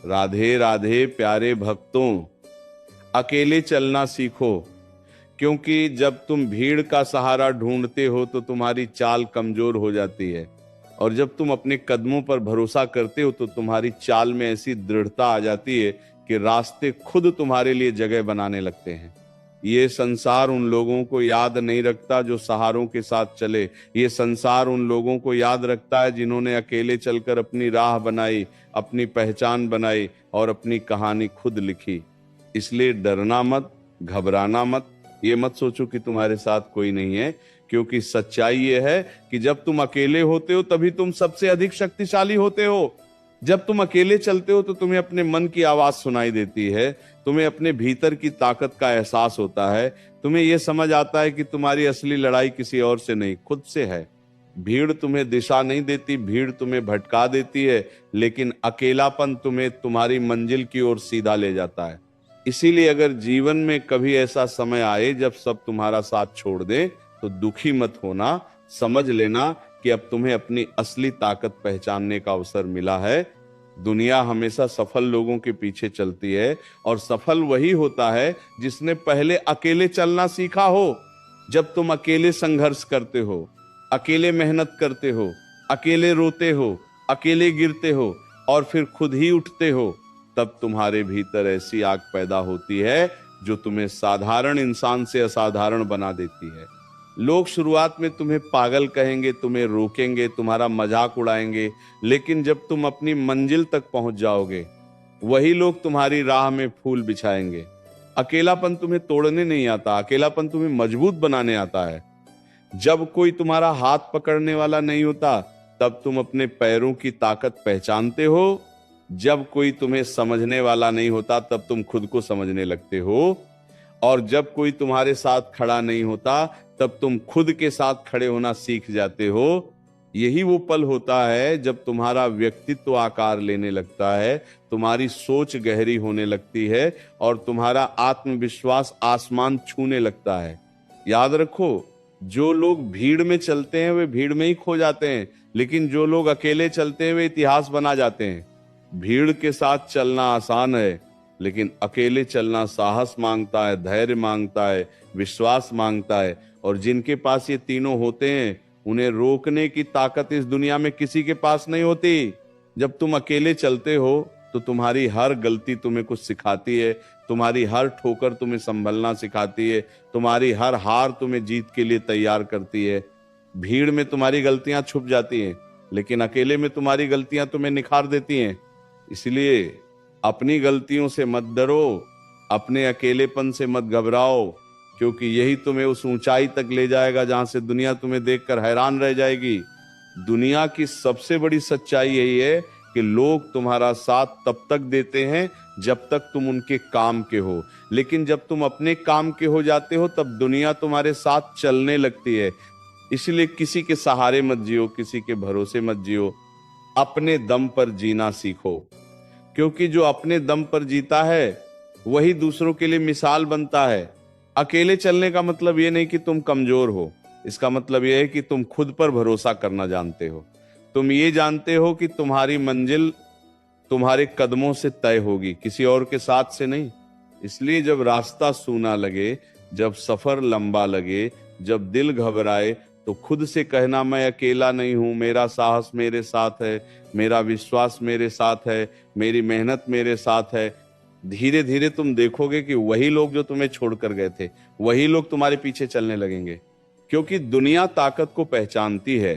राधे राधे प्यारे भक्तों, अकेले चलना सीखो, क्योंकि जब तुम भीड़ का सहारा ढूंढते हो तो तुम्हारी चाल कमजोर हो जाती है, और जब तुम अपने कदमों पर भरोसा करते हो तो तुम्हारी चाल में ऐसी दृढ़ता आ जाती है कि रास्ते खुद तुम्हारे लिए जगह बनाने लगते हैं। ये संसार उन लोगों को याद नहीं रखता जो सहारों के साथ चले। ये संसार उन लोगों को याद रखता है जिन्होंने अकेले चलकर अपनी राह बनाई, अपनी पहचान बनाई और अपनी कहानी खुद लिखी। इसलिए डरना मत, घबराना मत, ये मत सोचो कि तुम्हारे साथ कोई नहीं है, क्योंकि सच्चाई ये है कि जब तुम अकेले होते हो तभी तुम सबसे अधिक शक्तिशाली होते हो। जब तुम अकेले चलते हो तो तुम्हें अपने मन की आवाज सुनाई देती है, तुम्हें अपने भीतर की ताकत का एहसास होता है, तुम्हें यह समझ आता है कि तुम्हारी असली लड़ाई किसी और से नहीं, खुद से है। भीड़ तुम्हें दिशा नहीं देती, भीड़ तुम्हें भटका देती है, लेकिन अकेलापन तुम्हें तुम्हारी मंजिल की ओर सीधा ले जाता है। इसीलिए अगर जीवन में कभी ऐसा समय आए जब सब तुम्हारा साथ छोड़ दे तो दुखी मत होना, समझ लेना कि अब तुम्हें अपनी असली ताकत पहचानने का अवसर मिला है। दुनिया हमेशा सफल लोगों के पीछे चलती है, और सफल वही होता है जिसने पहले अकेले चलना सीखा हो। जब तुम अकेले संघर्ष करते हो, अकेले मेहनत करते हो, अकेले रोते हो, अकेले गिरते हो और फिर खुद ही उठते हो, तब तुम्हारे भीतर ऐसी आग पैदा होती है जो तुम्हें साधारण इंसान से असाधारण बना देती है। लोग शुरुआत में तुम्हें पागल कहेंगे, तुम्हें रोकेंगे, तुम्हारा मजाक उड़ाएंगे, लेकिन जब तुम अपनी मंजिल तक पहुंच जाओगे, वही लोग तुम्हारी राह में फूल बिछाएंगे। अकेलापन तुम्हें तोड़ने नहीं आता, अकेलापन तुम्हें मजबूत बनाने आता है। जब कोई तुम्हारा हाथ पकड़ने वाला नहीं होता, तब तुम अपने पैरों की ताकत पहचानते हो। जब कोई तुम्हें समझने वाला नहीं होता, तब तुम खुद को समझने लगते हो। और जब कोई तुम्हारे साथ खड़ा नहीं होता, तब तुम खुद के साथ खड़े होना सीख जाते हो। यही वो पल होता है जब तुम्हारा व्यक्तित्व आकार लेने लगता है, तुम्हारी सोच गहरी होने लगती है और तुम्हारा आत्मविश्वास आसमान छूने लगता है। याद रखो, जो लोग भीड़ में चलते हैं वे भीड़ में ही खो जाते हैं, लेकिन जो लोग अकेले चलते हैं वे इतिहास बना जाते हैं। भीड़ के साथ चलना आसान है, लेकिन अकेले चलना साहस मांगता है, धैर्य मांगता है, विश्वास मांगता है। और जिनके पास ये तीनों होते हैं, उन्हें रोकने की ताकत इस दुनिया में किसी के पास नहीं होती। जब तुम अकेले चलते हो तो तुम्हारी हर गलती तुम्हें कुछ सिखाती है, तुम्हारी हर ठोकर तुम्हें संभलना सिखाती है, तुम्हारी हर हार तुम्हें जीत के लिए तैयार करती है। भीड़ में तुम्हारी गलतियां छुप जाती हैं, लेकिन अकेले में तुम्हारी गलतियां तुम्हें निखार देती हैं। इसलिए अपनी गलतियों से मत डरो, अपने अकेलेपन से मत घबराओ, क्योंकि यही तुम्हें उस ऊंचाई तक ले जाएगा जहां से दुनिया तुम्हें देखकर हैरान रह जाएगी। दुनिया की सबसे बड़ी सच्चाई यही है कि लोग तुम्हारा साथ तब तक देते हैं जब तक तुम उनके काम के हो, लेकिन जब तुम अपने काम के हो जाते हो तब दुनिया तुम्हारे साथ चलने लगती है। इसलिए किसी के सहारे मत जियो, किसी के भरोसे मत जियो, अपने दम पर जीना सीखो। क्योंकि जो अपने दम पर जीता है वही दूसरों के लिए मिसाल बनता है। अकेले चलने का मतलब ये नहीं कि तुम कमजोर हो, इसका मतलब यह है कि तुम खुद पर भरोसा करना जानते हो। तुम ये जानते हो कि तुम्हारी मंजिल तुम्हारे कदमों से तय होगी, किसी और के साथ से नहीं। इसलिए जब रास्ता सूना लगे, जब सफर लंबा लगे, जब दिल घबराए, तो खुद से कहना, मैं अकेला नहीं हूं, मेरा साहस मेरे साथ है, मेरा विश्वास मेरे साथ है, मेरी मेहनत मेरे साथ है। धीरे धीरे तुम देखोगे कि वही लोग जो तुम्हें छोड़कर गए थे, वही लोग तुम्हारे पीछे चलने लगेंगे। क्योंकि दुनिया ताकत को पहचानती है,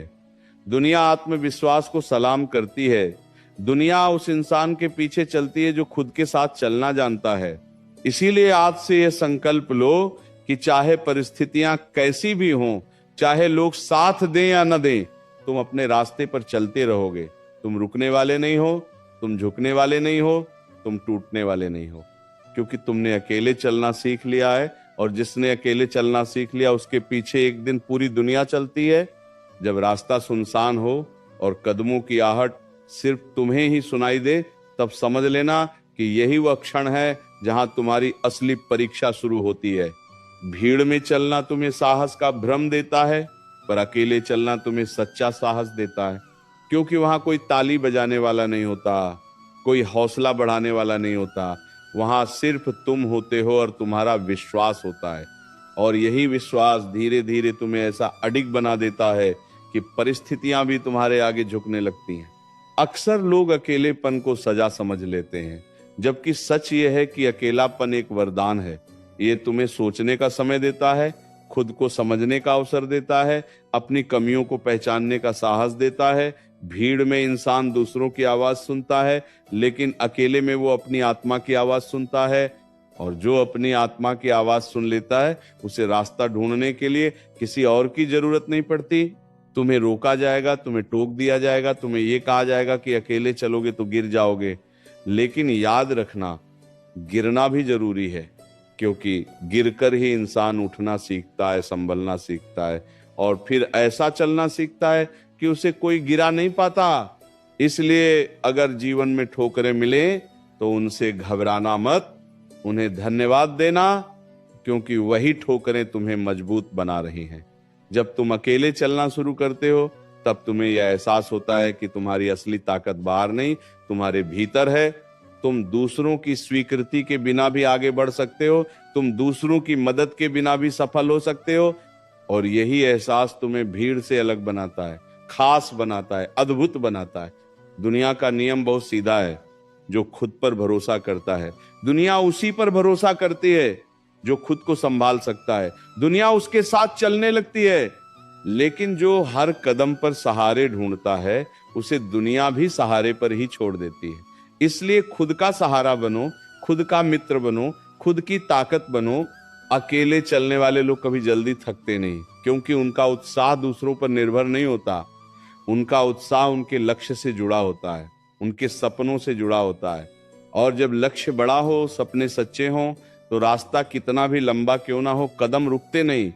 दुनिया आत्मविश्वास को सलाम करती है, दुनिया उस इंसान के पीछे चलती है जो खुद के साथ चलना जानता है। इसीलिए आज से यह संकल्प लो कि चाहे परिस्थितियां कैसी भी हों, चाहे लोग साथ दें या न दें, तुम अपने रास्ते पर चलते रहोगे। तुम रुकने वाले नहीं हो, तुम झुकने वाले नहीं हो, तुम टूटने वाले नहीं हो, क्योंकि तुमने अकेले चलना सीख लिया है। और जिसने अकेले चलना सीख लिया उसके पीछे एक दिन पूरी दुनिया चलती है। जब रास्ता सुनसान हो और कदमों की आहट सिर्फ तुम्हें ही सुनाई दे, तब समझ लेना कि यही वह क्षण है जहां तुम्हारी असली परीक्षा शुरू होती है। भीड़ में चलना तुम्हें साहस का भ्रम देता है, पर अकेले चलना तुम्हें सच्चा साहस देता है। क्योंकि वहां कोई ताली बजाने वाला नहीं होता, कोई हौसला बढ़ाने वाला नहीं होता। वहां सिर्फ तुम होते हो और तुम्हारा विश्वास होता है, और यही विश्वास धीरे धीरे तुम्हें ऐसा अडिग बना देता है कि परिस्थितियां भी तुम्हारे आगे झुकने लगती हैं। अक्सर लोग अकेलेपन को सजा समझ लेते हैं, जबकि सच ये है कि अकेलापन एक वरदान है। ये तुम्हें सोचने का समय देता है, खुद को समझने का अवसर देता है, अपनी कमियों को पहचानने का साहस देता है। भीड़ में इंसान दूसरों की आवाज सुनता है, लेकिन अकेले में वो अपनी आत्मा की आवाज सुनता है। और जो अपनी आत्मा की आवाज सुन लेता है, उसे रास्ता ढूंढने के लिए किसी और की जरूरत नहीं पड़ती। तुम्हें रोका जाएगा, तुम्हें टोक दिया जाएगा, तुम्हें यह कहा जाएगा कि अकेले चलोगे तो गिर जाओगे, लेकिन याद रखना, गिरना भी जरूरी है, क्योंकि गिरकर ही इंसान उठना सीखता है, संभलना सीखता है, और फिर ऐसा चलना सीखता है कि उसे कोई गिरा नहीं पाता। इसलिए अगर जीवन में ठोकरें मिले तो उनसे घबराना मत, उन्हें धन्यवाद देना, क्योंकि वही ठोकरें तुम्हें मजबूत बना रही हैं। जब तुम अकेले चलना शुरू करते हो, तब तुम्हें यह एहसास होता है कि तुम्हारी असली ताकत बाहर नहीं, तुम्हारे भीतर है। तुम दूसरों की स्वीकृति के बिना भी आगे बढ़ सकते हो, तुम दूसरों की मदद के बिना भी सफल हो सकते हो, और यही एहसास तुम्हें भीड़ से अलग बनाता है, खास बनाता है, अद्भुत बनाता है। दुनिया का नियम बहुत सीधा है, जो खुद पर भरोसा करता है, दुनिया उसी पर भरोसा करती है जो खुद को संभाल सकता है। दुनिया उसके साथ चलने लगती है, लेकिन जो हर कदम पर सहारे ढूंढता है, उसे दुनिया भी सहारे पर ही छोड़ देती है। इसलिए खुद का सहारा बनो, खुद का मित्र बनो, खुद की ताकत बनो। अकेले चलने वाले लोग कभी जल्दी थकते नहीं, क्योंकि उनका उत्साह दूसरों पर निर्भर नहीं होता। उनका उत्साह उनके लक्ष्य से जुड़ा होता है, उनके सपनों से जुड़ा होता है। और जब लक्ष्य बड़ा हो, सपने सच्चे हों, तो रास्ता कितना भी लंबा क्यों ना हो, कदम रुकते नहीं।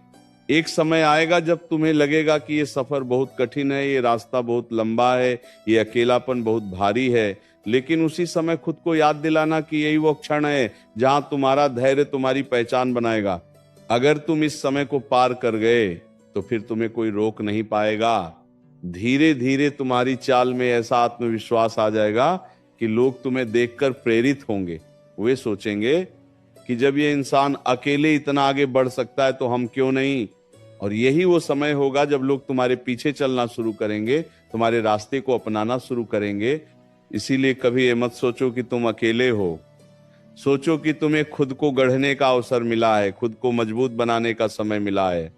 एक समय आएगा जब तुम्हें लगेगा कि ये सफर बहुत कठिन है, ये रास्ता बहुत लंबा है, ये अकेलापन बहुत भारी है, लेकिन उसी समय खुद को याद दिलाना कि यही वो क्षण है जहां तुम्हारा धैर्य तुम्हारी पहचान बनाएगा। अगर तुम इस समय को पार कर गए, तो फिर तुम्हें कोई रोक नहीं पाएगा। धीरे धीरे तुम्हारी चाल में ऐसा आत्मविश्वास आ जाएगा कि लोग तुम्हें देखकर प्रेरित होंगे। वे सोचेंगे कि जब ये इंसान अकेले इतना आगे बढ़ सकता है, तो हम क्यों नहीं। और यही वो समय होगा जब लोग तुम्हारे पीछे चलना शुरू करेंगे, तुम्हारे रास्ते को अपनाना शुरू करेंगे। इसीलिए कभी ये मत सोचो कि तुम अकेले हो, सोचो कि तुम्हें खुद को गढ़ने का अवसर मिला है, खुद को मजबूत बनाने का समय मिला है।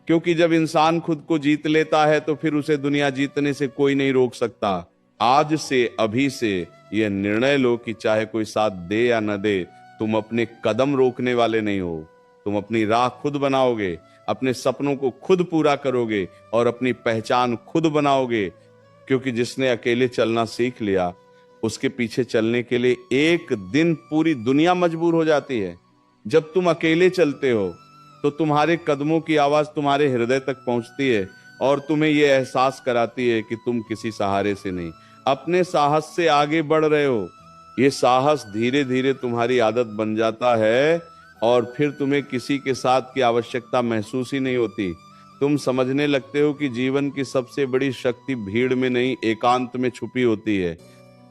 क्योंकि जब इंसान खुद को जीत लेता है, तो फिर उसे दुनिया जीतने से कोई नहीं रोक सकता। आज से, अभी से यह निर्णय लो कि चाहे कोई साथ दे या न दे, तुम अपने कदम रोकने वाले नहीं हो। तुम अपनी राह खुद बनाओगे, अपने सपनों को खुद पूरा करोगे और अपनी पहचान खुद बनाओगे। क्योंकि जिसने अकेले चलना सीख लिया, उसके पीछे चलने के लिए एक दिन पूरी दुनिया मजबूर हो जाती है। जब तुम अकेले चलते हो, तो तुम्हारे कदमों की आवाज तुम्हारे हृदय तक पहुंचती है और तुम्हें यह एहसास कराती है कि तुम किसी सहारे से नहीं, अपने साहस से आगे बढ़ रहे हो। ये साहस धीरे धीरे तुम्हारी आदत बन जाता है, और फिर तुम्हें किसी के साथ की आवश्यकता महसूस ही नहीं होती। तुम समझने लगते हो कि जीवन की सबसे बड़ी शक्ति भीड़ में नहीं, एकांत में छुपी होती है।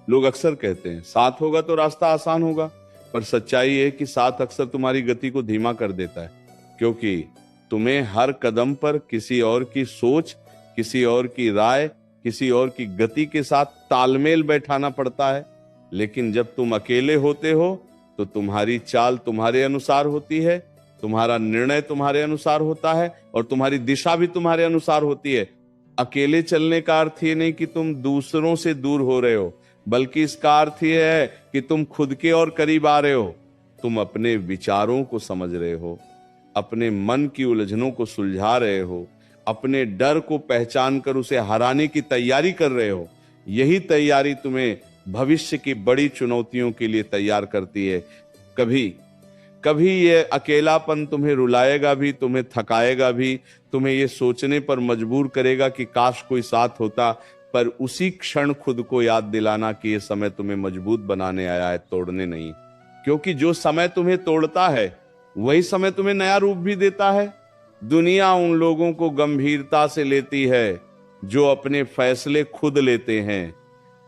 लोग अक्सर कहते हैं साथ होगा तो रास्ता आसान होगा, पर सच्चाई है कि साथ अक्सर तुम्हारी गति को धीमा कर देता है, क्योंकि तुम्हें हर कदम पर किसी और की सोच, किसी और की राय, किसी और की गति के साथ तालमेल बैठाना पड़ता है। लेकिन जब तुम अकेले होते हो, तो तुम्हारी चाल तुम्हारे अनुसार होती है, तुम्हारा निर्णय तुम्हारे अनुसार होता है, और तुम्हारी दिशा भी तुम्हारे अनुसार होती है। अकेले चलने का अर्थ ये नहीं कि तुम दूसरों से दूर हो रहे हो, बल्कि इसका अर्थ यह है कि तुम खुद के और करीब आ रहे हो। तुम अपने विचारों को समझ रहे हो, अपने मन की उलझनों को सुलझा रहे हो, अपने डर को पहचान कर उसे हराने की तैयारी कर रहे हो। यही तैयारी तुम्हें भविष्य की बड़ी चुनौतियों के लिए तैयार करती है। कभी कभी ये अकेलापन तुम्हें रुलाएगा भी, तुम्हें थकाएगा भी, तुम्हें ये सोचने पर मजबूर करेगा कि काश कोई साथ होता, पर उसी क्षण खुद को याद दिलाना कि ये समय तुम्हें मजबूत बनाने आया है, तोड़ने नहीं। क्योंकि जो समय तुम्हें तोड़ता है, वही समय तुम्हें नया रूप भी देता है। दुनिया उन लोगों को गंभीरता से लेती है जो अपने फैसले खुद लेते हैं,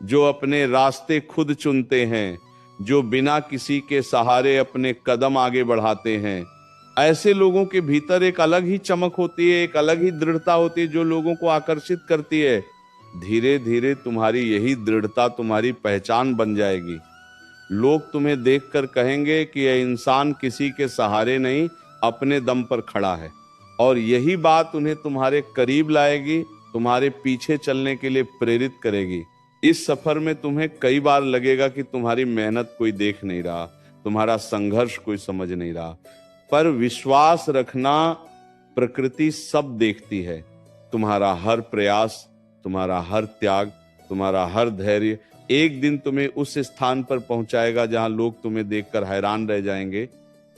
जो अपने रास्ते खुद चुनते हैं, जो बिना किसी के सहारे अपने कदम आगे बढ़ाते हैं, ऐसे लोगों के भीतर एक अलग ही चमक होती है, एक अलग ही दृढ़ता होती है जो लोगों को आकर्षित करती है। धीरे धीरे तुम्हारी यही दृढ़ता तुम्हारी पहचान बन जाएगी। लोग तुम्हें देखकर कहेंगे कि यह इंसान किसी के सहारे नहीं, अपने दम पर खड़ा है। और यही बात उन्हें तुम्हारे करीब लाएगी, तुम्हारे पीछे चलने के लिए प्रेरित करेगी। इस सफर में तुम्हें कई बार लगेगा कि तुम्हारी मेहनत कोई देख नहीं रहा, तुम्हारा संघर्ष कोई समझ नहीं रहा, पर विश्वास रखना, प्रकृति सब देखती है। तुम्हारा हर प्रयास, तुम्हारा हर त्याग, तुम्हारा हर धैर्य एक दिन तुम्हें उस स्थान पर पहुंचाएगा जहां लोग तुम्हें देखकर हैरान रह जाएंगे।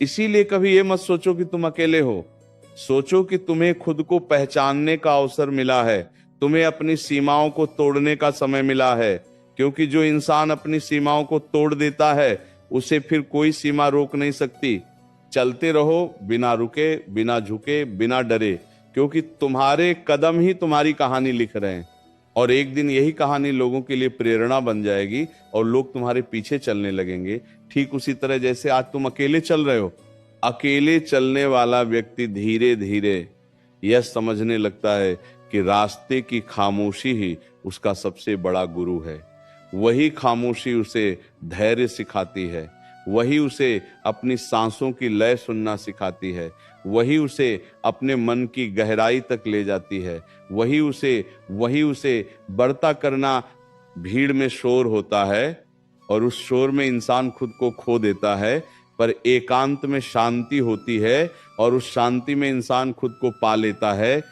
इसीलिए कभी ये मत सोचो कि तुम अकेले हो, सोचो कि तुम्हें खुद को पहचानने का अवसर मिला है, तुम्हें अपनी सीमाओं को तोड़ने का समय मिला है। क्योंकि जो इंसान अपनी सीमाओं को तोड़ देता है, उसे फिर कोई सीमा रोक नहीं सकती। चलते रहो, बिना रुके, बिना झुके, बिना डरे, क्योंकि तुम्हारे कदम ही तुम्हारी कहानी लिख रहे हैं। और एक दिन यही कहानी लोगों के लिए प्रेरणा बन जाएगी और लोग तुम्हारे पीछे चलने लगेंगे। ठीक उसी तरह जैसे आज तुम अकेले चल रहे हो। अकेले चलने वाला व्यक्ति धीरे धीरे यह समझने लगता है कि रास्ते की खामोशी ही उसका सबसे बड़ा गुरु है। वही खामोशी उसे धैर्य सिखाती है, वही उसे अपनी सांसों की लय सुनना सिखाती है, वही उसे अपने मन की गहराई तक ले जाती है, वही उसे बढ़ता करना। भीड़ में शोर होता है और उस शोर में इंसान खुद को खो देता है, पर एकांत में शांति होती है और उस शांति में इंसान खुद को पा लेता है।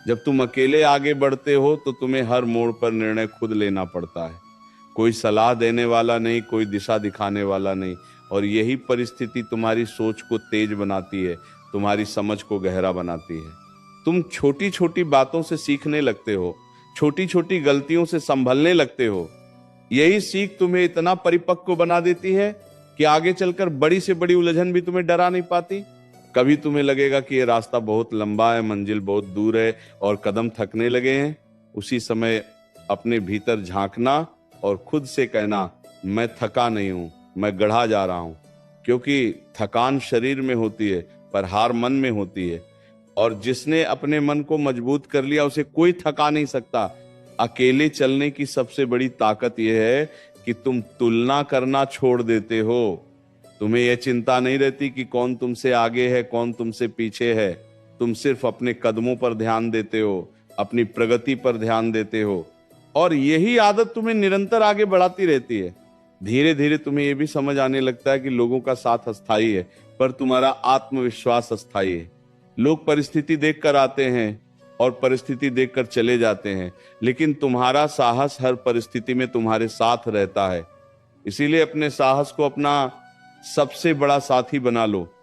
जब तुम अकेले आगे बढ़ते हो तो तुम्हें हर मोड़ पर निर्णय खुद लेना पड़ता है। कोई सलाह देने वाला नहीं, कोई दिशा दिखाने वाला नहीं। और यही परिस्थिति तुम्हारी सोच को तेज बनाती है, तुम्हारी समझ को गहरा बनाती है। तुम छोटी छोटी बातों से सीखने लगते हो, छोटी छोटी गलतियों से संभलने लगते हो। यही सीख तुम्हें इतना परिपक्व बना देती है कि आगे चलकर बड़ी से बड़ी उलझन भी तुम्हें डरा नहीं पाती। कभी तुम्हें लगेगा कि यह रास्ता बहुत लंबा है, मंजिल बहुत दूर है और कदम थकने लगे हैं। उसी समय अपने भीतर झांकना और खुद से कहना, मैं थका नहीं हूं, मैं गढ़ा जा रहा हूं। क्योंकि थकान शरीर में होती है पर हार मन में होती है। और जिसने अपने मन को मजबूत कर लिया उसे कोई थका नहीं सकता। अकेले चलने की सबसे बड़ी ताकत यह है कि तुम तुलना करना छोड़ देते हो। तुम्हें यह चिंता नहीं रहती कि कौन तुमसे आगे है, कौन तुमसे पीछे है। तुम सिर्फ अपने कदमों पर ध्यान देते हो, अपनी प्रगति पर ध्यान देते हो। और यही आदत तुम्हें निरंतर आगे बढ़ाती रहती है। धीरे धीरे तुम्हें यह भी समझ आने लगता है कि लोगों का साथ अस्थायी है, पर तुम्हारा आत्मविश्वास अस्थायी है। लोग परिस्थिति देखकर आते हैं और परिस्थिति देखकर चले जाते हैं, लेकिन तुम्हारा साहस हर परिस्थिति में तुम्हारे साथ रहता है। इसीलिए अपने साहस को अपना सबसे बड़ा साथी बना लो।